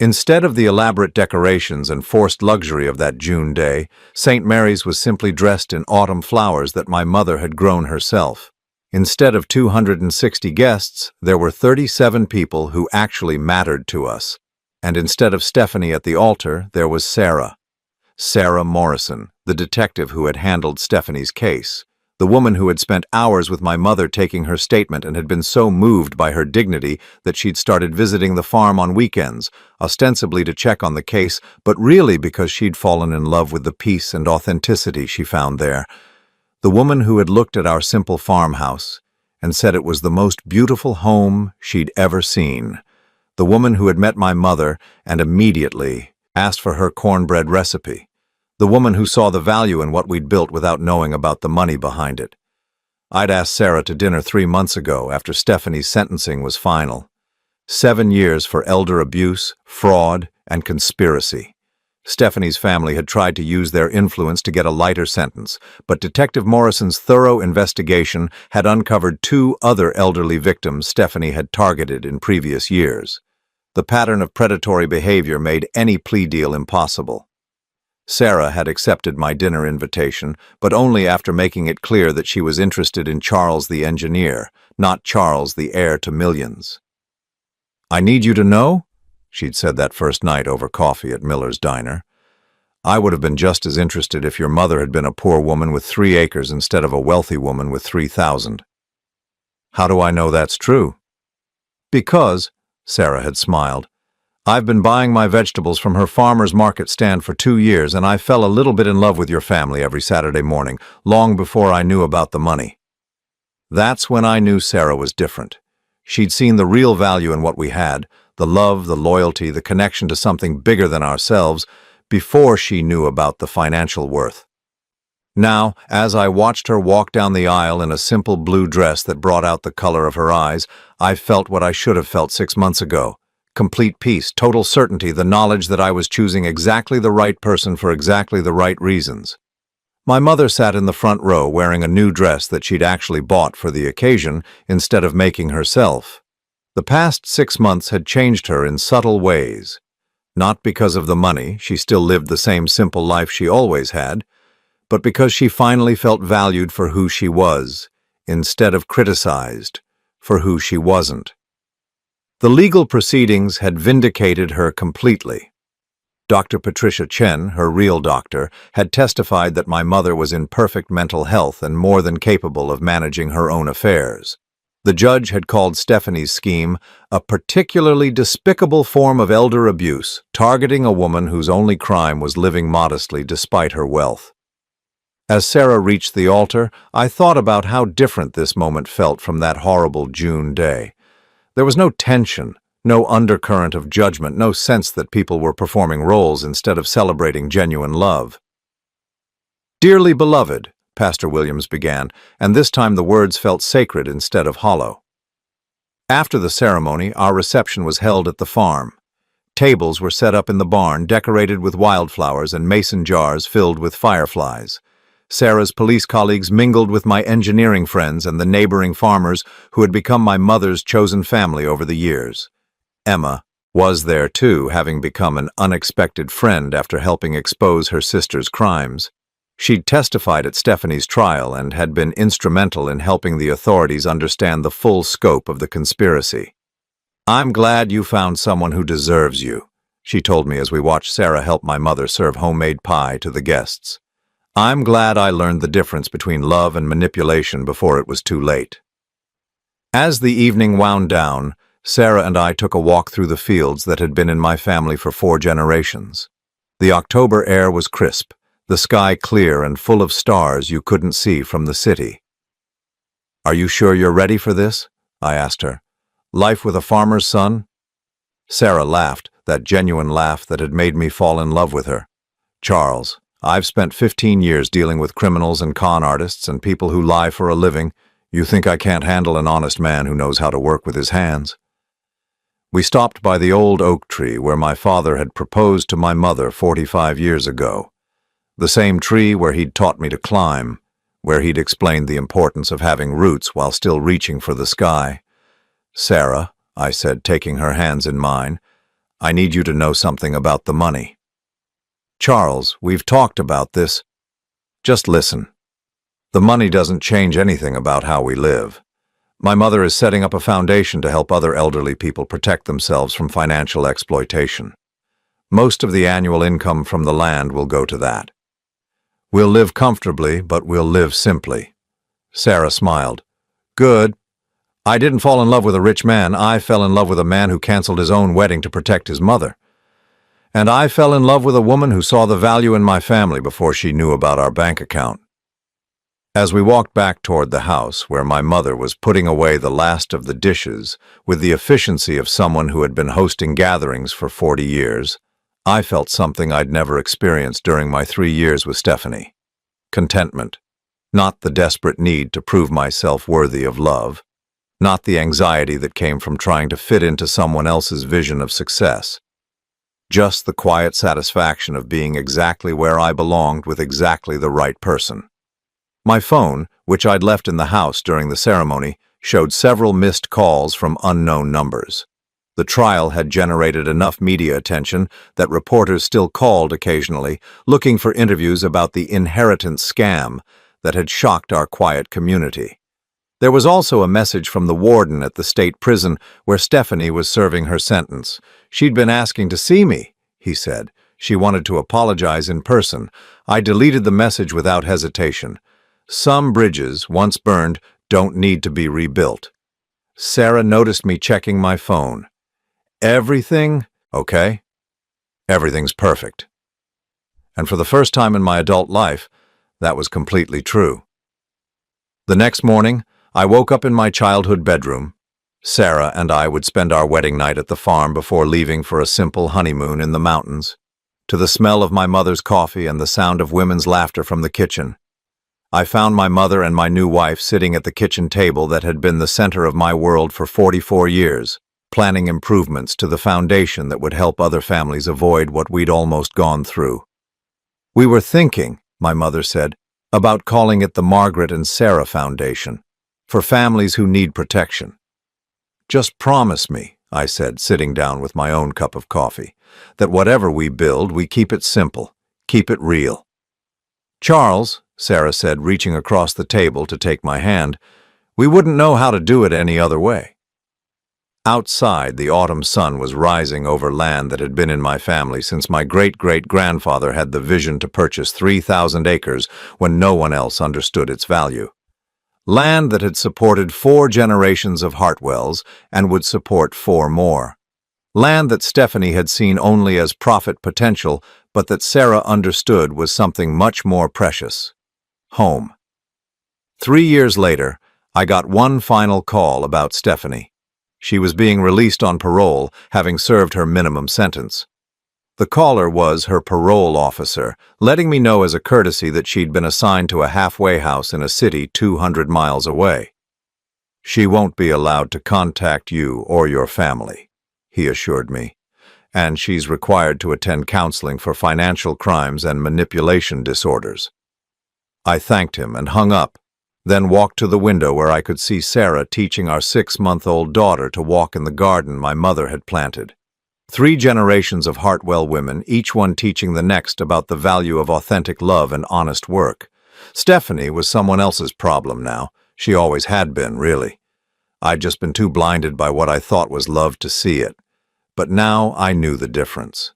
Instead of the elaborate decorations and forced luxury of that June day, St. Mary's was simply dressed in autumn flowers that my mother had grown herself. Instead of 260 guests, there were 37 people who actually mattered to us. And instead of Stephanie at the altar, there was Sarah. Sarah Morrison, the detective who had handled Stephanie's case. The woman who had spent hours with my mother taking her statement and had been so moved by her dignity that she'd started visiting the farm on weekends, ostensibly to check on the case, but really because she'd fallen in love with the peace and authenticity she found there. The woman who had looked at our simple farmhouse and said it was the most beautiful home she'd ever seen. The woman who had met my mother and immediately asked for her cornbread recipe. The woman who saw the value in what we'd built without knowing about the money behind it. I'd asked Sarah to dinner 3 months ago after Stephanie's sentencing was final. 7 years for elder abuse, fraud, and conspiracy. Stephanie's family had tried to use their influence to get a lighter sentence, but Detective Morrison's thorough investigation had uncovered 2 other elderly victims Stephanie had targeted in previous years. The pattern of predatory behavior made any plea deal impossible. Sarah had accepted my dinner invitation, but only after making it clear that she was interested in Charles the engineer, not Charles the heir to millions. "I need you to know," she'd said that first night over coffee at Miller's diner. "I would have been just as interested if your mother had been a poor woman with 3 acres instead of a wealthy woman with 3,000. "How do I know that's true?" "Because," Sarah had smiled, "I've been buying my vegetables from her farmer's market stand for 2 years, and I fell a little bit in love with your family every Saturday morning, long before I knew about the money." That's when I knew Sarah was different. She'd seen the real value in what we had, the love, the loyalty, the connection to something bigger than ourselves, before she knew about the financial worth. Now, as I watched her walk down the aisle in a simple blue dress that brought out the color of her eyes, I felt what I should have felt 6 months ago. Complete peace, total certainty, the knowledge that I was choosing exactly the right person for exactly the right reasons. My mother sat in the front row wearing a new dress that she'd actually bought for the occasion instead of making herself. The past 6 months had changed her in subtle ways. Not because of the money, she still lived the same simple life she always had, but because she finally felt valued for who she was, instead of criticized for who she wasn't. The legal proceedings had vindicated her completely. Dr. Patricia Chen, her real doctor, had testified that my mother was in perfect mental health and more than capable of managing her own affairs. The judge had called Stephanie's scheme a particularly despicable form of elder abuse, targeting a woman whose only crime was living modestly despite her wealth. As Sarah reached the altar, I thought about how different this moment felt from that horrible June day. There was no tension, no undercurrent of judgment, no sense that people were performing roles instead of celebrating genuine love. "Dearly beloved," Pastor Williams began, and this time the words felt sacred instead of hollow. After the ceremony, our reception was held at the farm. Tables were set up in the barn, decorated with wildflowers and mason jars filled with fireflies. Sarah's police colleagues mingled with my engineering friends and the neighboring farmers who had become my mother's chosen family over the years. Emma was there too, having become an unexpected friend after helping expose her sister's crimes. She'd testified at Stephanie's trial and had been instrumental in helping the authorities understand the full scope of the conspiracy. "I'm glad you found someone who deserves you," she told me as we watched Sarah help my mother serve homemade pie to the guests. I'm glad I learned the difference between love and manipulation before it was too late. As the evening wound down, Sarah and I took a walk through the fields that had been in my family for 4 generations. The October air was crisp, the sky clear and full of stars you couldn't see from the city. "Are you sure you're ready for this?" I asked her. "Life with a farmer's son?" Sarah laughed, that genuine laugh that had made me fall in love with her. "Charles, I've spent 15 years dealing with criminals and con artists and people who lie for a living. You think I can't handle an honest man who knows how to work with his hands?" We stopped by the old oak tree where my father had proposed to my mother 45 years ago. The same tree where he'd taught me to climb, where he'd explained the importance of having roots while still reaching for the sky. "Sarah," I said, taking her hands in mine, "I need you to know something about the money." "Charles, we've talked about this. Just listen. The money doesn't change anything about how we live. My mother is setting up a foundation to help other elderly people protect themselves from financial exploitation. Most of the annual income from the land will go to that. We'll live comfortably, but we'll live simply." Sarah smiled. "Good. I didn't fall in love with a rich man. I fell in love with a man who canceled his own wedding to protect his mother. And I fell in love with a woman who saw the value in my family before she knew about our bank account." As we walked back toward the house where my mother was putting away the last of the dishes with the efficiency of someone who had been hosting gatherings for 40 years, I felt something I'd never experienced during my 3 years with Stephanie. Contentment. Not the desperate need to prove myself worthy of love. Not the anxiety that came from trying to fit into someone else's vision of success. Just the quiet satisfaction of being exactly where I belonged with exactly the right person. My phone, which I'd left in the house during the ceremony, showed several missed calls from unknown numbers. The trial had generated enough media attention that reporters still called occasionally, looking for interviews about the inheritance scam that had shocked our quiet community. There was also a message from the warden at the state prison where Stephanie was serving her sentence. "She'd been asking to see me," he said. "She wanted to apologize in person." I deleted the message without hesitation. Some bridges, once burned, don't need to be rebuilt. Sarah noticed me checking my phone. "Everything okay?" "Everything's perfect." And for the first time in my adult life, that was completely true. The next morning, I woke up in my childhood bedroom. Sarah and I would spend our wedding night at the farm before leaving for a simple honeymoon in the mountains, to the smell of my mother's coffee and the sound of women's laughter from the kitchen. I found my mother and my new wife sitting at the kitchen table that had been the center of my world for 44 years, planning improvements to the foundation that would help other families avoid what we'd almost gone through. "We were thinking," my mother said, "about calling it the Margaret and Sarah Foundation, for families who need protection." "Just promise me," I said, sitting down with my own cup of coffee, "that whatever we build, we keep it simple, keep it real." "Charles," Sarah said, reaching across the table to take my hand, "we wouldn't know how to do it any other way." Outside, the autumn sun was rising over land that had been in my family since my great-great-grandfather had the vision to purchase 3,000 acres when no one else understood its value. Land that had supported 4 generations of Hartwells and would support 4 more. Land that Stephanie had seen only as profit potential, but that Sarah understood was something much more precious. Home. 3 years later, I got one final call about Stephanie. She was being released on parole, having served her minimum sentence. The caller was her parole officer, letting me know as a courtesy that she'd been assigned to a halfway house in a city 200 miles away. "She won't be allowed to contact you or your family," he assured me, "and she's required to attend counseling for financial crimes and manipulation disorders." I thanked him and hung up, then walked to the window where I could see Sarah teaching our 6-month-old daughter to walk in the garden my mother had planted. 3 generations of Hartwell women, each one teaching the next about the value of authentic love and honest work. Stephanie was someone else's problem now. She always had been, really. I'd just been too blinded by what I thought was love to see it. But now I knew the difference.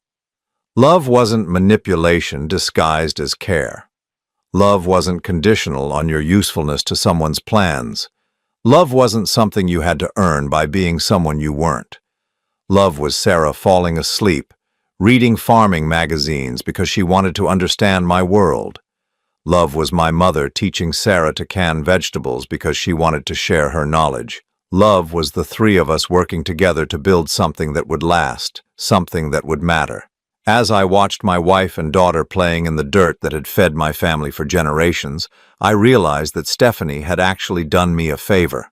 Love wasn't manipulation disguised as care. Love wasn't conditional on your usefulness to someone's plans. Love wasn't something you had to earn by being someone you weren't. Love was Sarah falling asleep, reading farming magazines because she wanted to understand my world. Love was my mother teaching Sarah to can vegetables because she wanted to share her knowledge. Love was the three of us working together to build something that would last, something that would matter. As I watched my wife and daughter playing in the dirt that had fed my family for generations, I realized that Stephanie had actually done me a favor.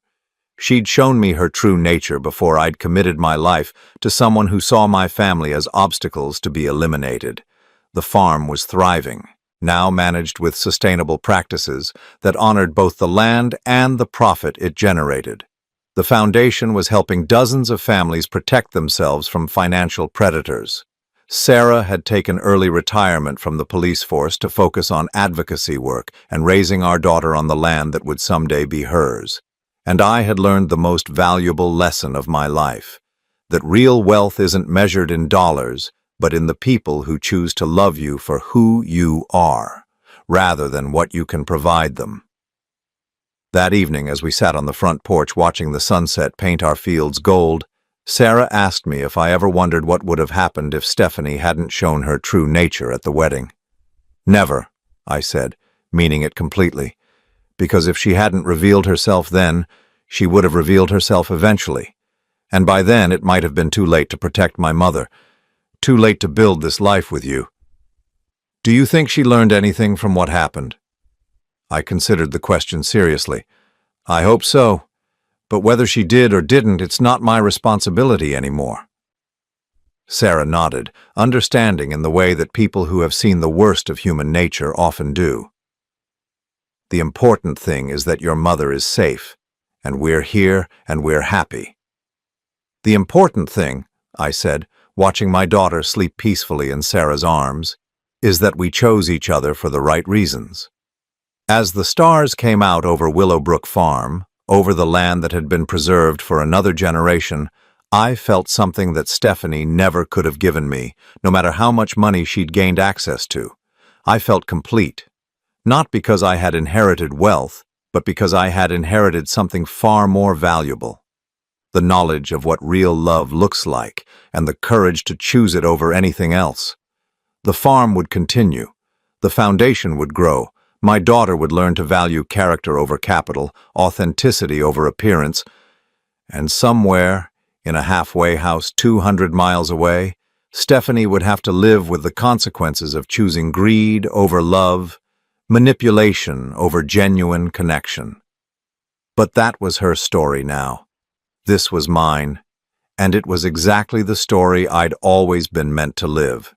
She'd shown me her true nature before I'd committed my life to someone who saw my family as obstacles to be eliminated. The farm was thriving, now managed with sustainable practices that honored both the land and the profit it generated. The foundation was helping dozens of families protect themselves from financial predators. Sarah had taken early retirement from the police force to focus on advocacy work and raising our daughter on the land that would someday be hers. And I had learned the most valuable lesson of my life, that real wealth isn't measured in dollars, but in the people who choose to love you for who you are, rather than what you can provide them. That evening, as we sat on the front porch watching the sunset paint our fields gold, Sarah asked me if I ever wondered what would have happened if Stephanie hadn't shown her true nature at the wedding. Never, I said, meaning it completely. Because if she hadn't revealed herself then, she would have revealed herself eventually. And by then it might have been too late to protect my mother, too late to build this life with you. Do you think she learned anything from what happened? I considered the question seriously. I hope so. But whether she did or didn't, it's not my responsibility anymore. Sarah nodded, understanding in the way that people who have seen the worst of human nature often do. The important thing is that your mother is safe, and we're here and we're happy. The important thing, I said, watching my daughter sleep peacefully in Sarah's arms, is that we chose each other for the right reasons. As the stars came out over Willowbrook Farm, over the land that had been preserved for another generation, I felt something that Stephanie never could have given me, no matter how much money she'd gained access to. I felt complete. Not because I had inherited wealth, but because I had inherited something far more valuable. The knowledge of what real love looks like, and the courage to choose it over anything else. The farm would continue. The foundation would grow. My daughter would learn to value character over capital, authenticity over appearance, and somewhere, in a halfway house 200 miles away, Stephanie would have to live with the consequences of choosing greed over love, manipulation over genuine connection. But that was her story now. This was mine, and it was exactly the story I'd always been meant to live.